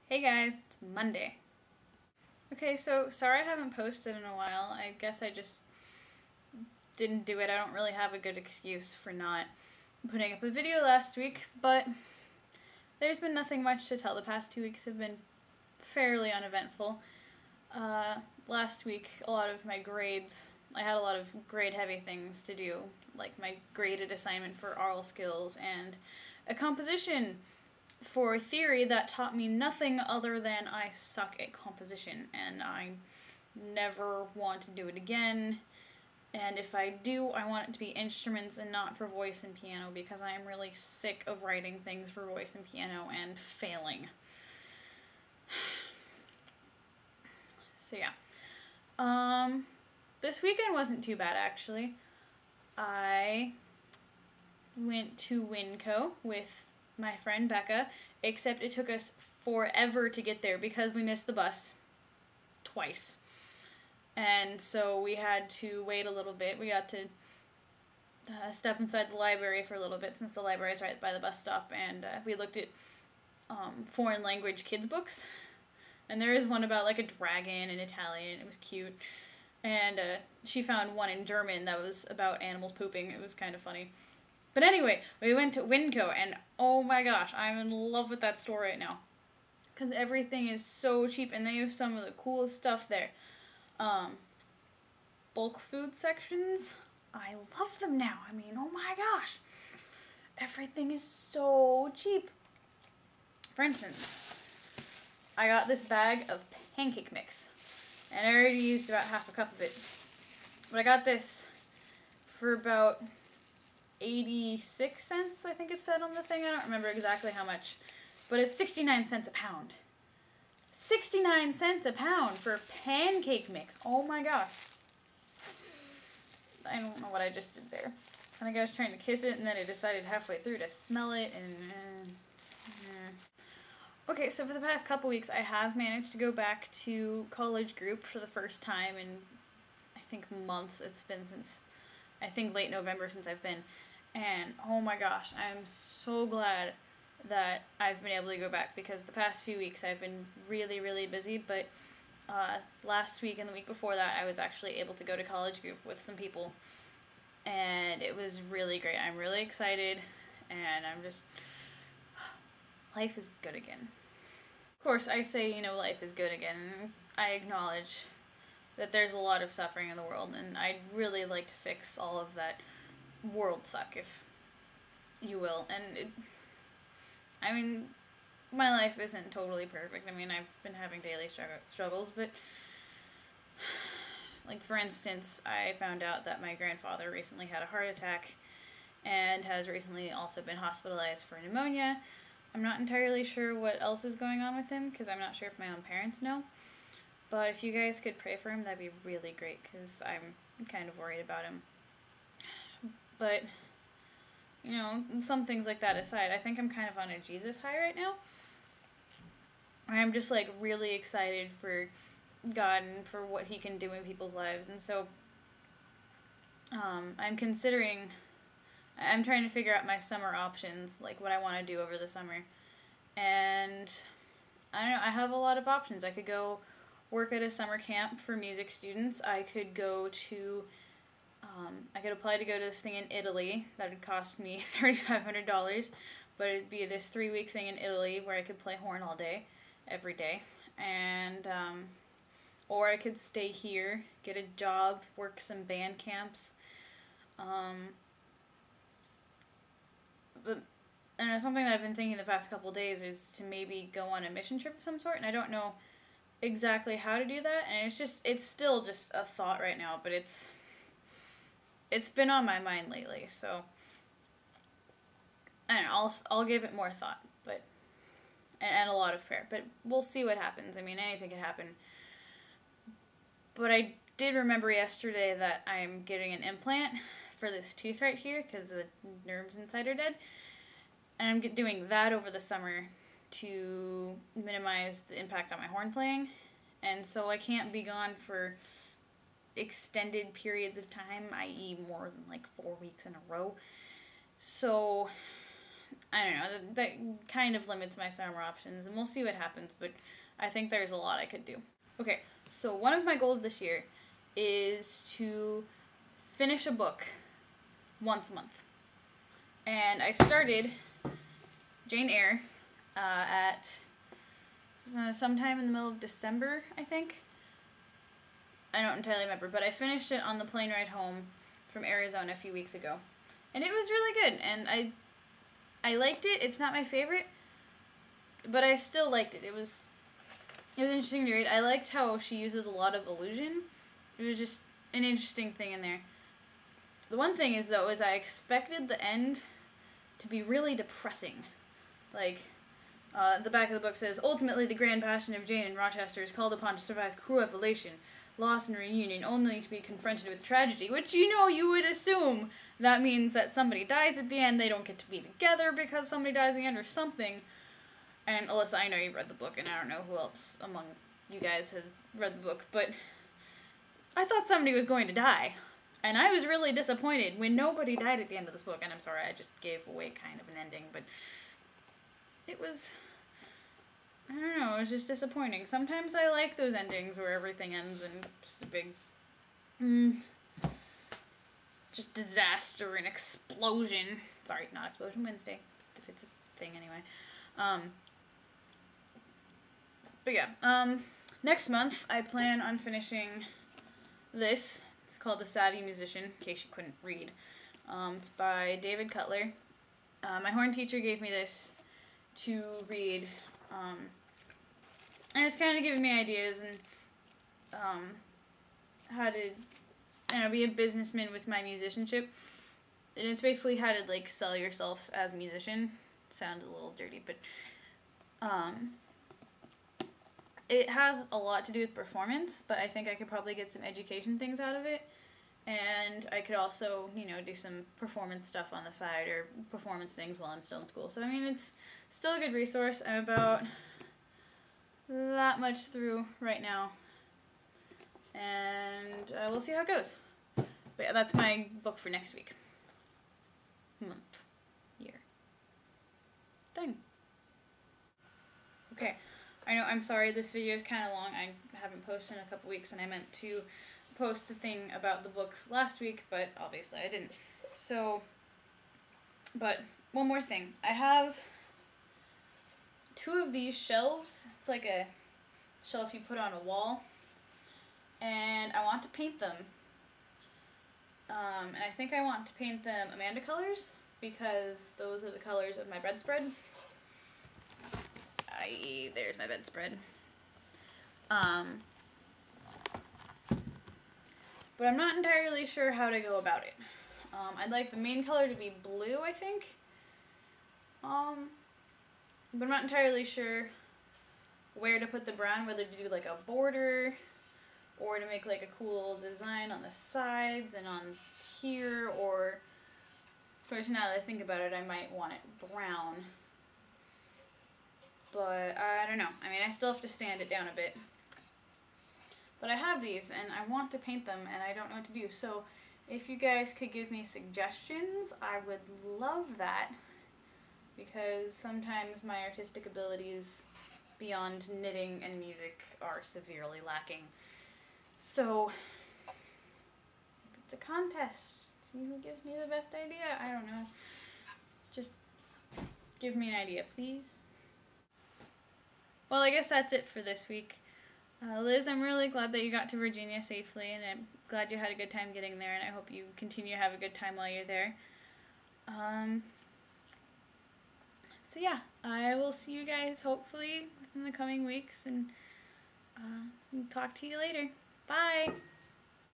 Hey guys, it's Monday. Okay, so sorry I haven't posted in a while. I guess I just didn't do it. I don't really have a good excuse for not putting up a video last week, but there's been nothing much to tell. The past 2 weeks have been fairly uneventful. Last week, a lot of my grades, I had a lot of grade heavy things to do, like my graded assignment for oral skills and a composition for theory that taught me nothing other than I suck at composition and I never want to do it again. And if I do, I want it to be instruments and not for voice and piano because I am really sick of writing things for voice and piano and failing. So yeah. This weekend wasn't too bad actually. I went to Winco with my friend Becca, except it took us forever to get there because we missed the bus twice. And so we had to wait a little bit. We got to step inside the library for a little bit since the library is right by the bus stop, and we looked at foreign language kids books. And there is one about like a dragon in Italian, and it was cute. And she found one in German that was about animals pooping. It was kind of funny. But anyway, we went to Winco, and oh my gosh, I'm in love with that store right now. Because everything is so cheap, and they have some of the coolest stuff there. Bulk food sections, I love them now. I mean, oh my gosh. Everything is so cheap. For instance, I got this bag of pancake mix, and I already used about half a cup of it. But I got this for about 86 cents, I think it said on the thing. I don't remember exactly how much, but it's 69 cents a pound. 69 cents a pound for pancake mix. Oh my gosh. I don't know what I just did there. I think I was trying to kiss it, and then I decided halfway through to smell it, and Okay, so for the past couple weeks, I have managed to go back to college group for the first time in, I think, months. It's been since, I think, late November since I've been. And oh my gosh, I'm so glad that I've been able to go back because the past few weeks I've been really, really busy. But last week and the week before that, I was actually able to go to college group with some people. And it was really great. I'm really excited. And I'm just... life is good again. Of course, I say, life is good again. I acknowledge that there's a lot of suffering in the world, and I'd really like to fix all of that world suck, if you will. And my life isn't totally perfect. I mean, I've been having daily struggles, but like, for instance, I found out that my grandfather recently had a heart attack and has recently also been hospitalized for pneumonia. I'm not entirely sure what else is going on with him because I'm not sure if my own parents know. But if you guys could pray for him, that'd be really great because I'm kind of worried about him. But, some things like that aside, I think I'm kind of on a Jesus high right now. I'm just, like, really excited for God and for what he can do in people's lives. And so, I'm trying to figure out my summer options, like what I want to do over the summer. And, I don't know, I have a lot of options. I could go work at a summer camp for music students. I could go to... I could apply to go to this thing in Italy. That would cost me $3,500, but it'd be this 3-week thing in Italy where I could play horn all day, every day. And, or I could stay here, get a job, work some band camps. But, something that I've been thinking the past couple of days is to maybe go on a mission trip of some sort, and I don't know exactly how to do that, and it's still just a thought right now, but it's been on my mind lately, so I don't know, I'll give it more thought, but and a lot of prayer, but we'll see what happens. I mean, anything could happen. But I did remember yesterday that I'm getting an implant for this tooth right here because the nerves inside are dead, and I'm doing that over the summer to minimize the impact on my horn playing, and so I can't be gone for extended periods of time, i.e. more than like 4 weeks in a row. So I don't know, that kind of limits my summer options, and we'll see what happens, but I think there's a lot I could do. Okay, so one of my goals this year is to finish a book once a month. And I started Jane Eyre at sometime in the middle of December, I think. I don't entirely remember, but I finished it on the plane ride home from Arizona a few weeks ago. And it was really good, and I liked it. It's not my favorite, but I still liked it. It was interesting to read. I liked how she uses a lot of illusion. It was just an interesting thing in there. The one thing is, though, is I expected the end to be really depressing. Like, the back of the book says, ultimately the grand passion of Jane in Rochester is called upon to survive cruel revelation, loss and reunion, only to be confronted with tragedy, which, you would assume that means that somebody dies at the end, they don't get to be together because somebody dies at the end or something. And Alyssa, I know you've read the book, and I don't know who else among you guys has read the book, but I thought somebody was going to die. And I was really disappointed when nobody died at the end of this book, and I'm sorry, I just gave away kind of an ending, but it was, I don't know, it was just disappointing. Sometimes I like those endings where everything ends in just a big, just disaster and explosion. Sorry, not Explosion Wednesday, if it's a thing anyway. But yeah, next month I plan on finishing this. It's called The Savvy Musician, in case you couldn't read. It's by David Cutler. My horn teacher gave me this to read, and it's kind of giving me ideas and how to, be a businessman with my musicianship. And it's basically how to, like, sell yourself as a musician. Sounds a little dirty, but it has a lot to do with performance, but I think I could probably get some education things out of it. And I could also, do some performance stuff on the side or performance things while I'm still in school. So, it's still a good resource. I'm about that much through right now. And we'll see how it goes. But yeah, that's my book for next week. Month. Year. Thing. Okay. I know, I'm sorry, this video is kind of long. I haven't posted in a couple weeks, and I meant to post the thing about the books last week, but obviously I didn't. So, but one more thing. I have 2 of these shelves. It's like a shelf you put on a wall, and I want to paint them. And I think I want to paint them Amanda colors, because those are the colors of my bedspread. There's my bedspread. But I'm not entirely sure how to go about it. I'd like the main color to be blue, I think. But I'm not entirely sure where to put the brown, whether to do like a border or to make like a cool design on the sides and on here, or first, now that I think about it, I might want it brown. But I don't know. I still have to sand it down a bit. But I have these, and I want to paint them, and I don't know what to do. So if you guys could give me suggestions, I would love that. Because sometimes my artistic abilities beyond knitting and music are severely lacking. So, if it's a contest, see who gives me the best idea? I don't know. Just give me an idea, please. Well, I guess that's it for this week. Liz, I'm really glad that you got to Virginia safely, and I'm glad you had a good time getting there, and I hope you continue to have a good time while you're there. So yeah, I will see you guys hopefully within the coming weeks, and talk to you later. Bye!